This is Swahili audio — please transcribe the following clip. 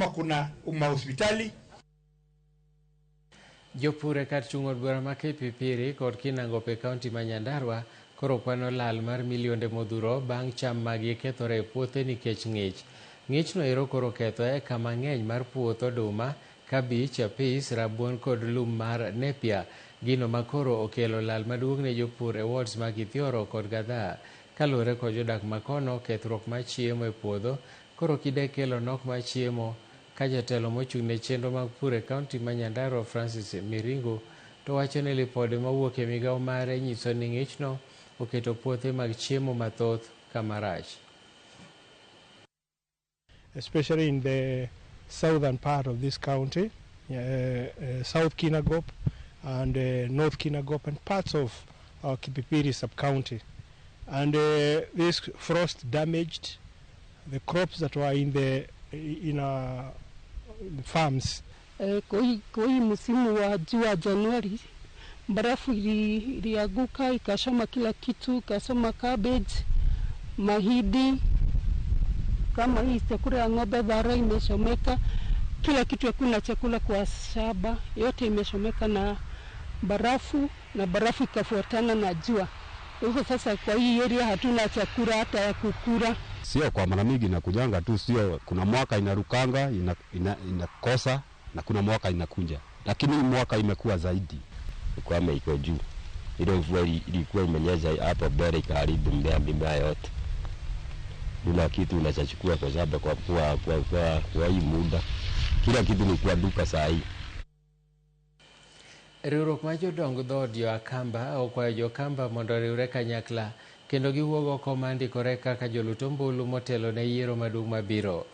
kuna hospitali. Jopur e kar chung'o bura ma Kipipiri kod Kinangope kaunti ma Nyandarua koro kwano lal mar milionde modhuro bang' cham magi kethore e puothe nikech ng'ich. Ng'ichno ero koro ketho eka mang'eny mar puoth oduma, kabich, apis, rabuon kod lum mar nepia, gino makoro okelo lal maduong' ne jopur e wards mag Ithioro kod Gadhaa. Kaluwore kod jodak makono, kethruok mar chiemo e puodho koro kide kelo nok mar chiemo, ka jatelo mochung' ne chenro mag pur e kaunti ma Nyandarua Francis Miringo to wacho ni lipode mawuok e migao mare nyiso ni ng'ichno oketo puothe mag chiemo mathoth kama rach. Especially in the southern part of this county, South Kinangop and North Kinangop and parts of our Kipipiri sub-county. And this frost damaged the crops that were in our farms. Koi msimu wa jua Januari, barafu ilianguka ikashoma kila kitu, ikashoma cabbage, mahidi, kama hii chakula ya ng'ombe dhara imeshomeka, kila kitu, hakuna chakula kwa shamba, yote imeshomeka na barafu ikafuatana na jua. Hivyo sasa kwa hii area hatuna chakula hata ya kukula. Sio kwa mara mingi na kujanga tu, sio kuna mwaka inarukanga inakosa na kuna mwaka inakunja, lakini mwaka imekuwa zaidi. Ukame iko juu, ile mvua ilikuwa imenyesha hapo mbele ikaharibu mimea yote. Kuna kitu unachachukua kwa sababu kwa hii muda kila kitu ni kwa duka saa hii. Riwruok ma jodong dhood jo-Akamba okwayo jo-Akamba mondo oriwre kanyakla kendo giwuog oko ma ndikore kaka joluto ombulu motelo ne yiero maduong' mabiro.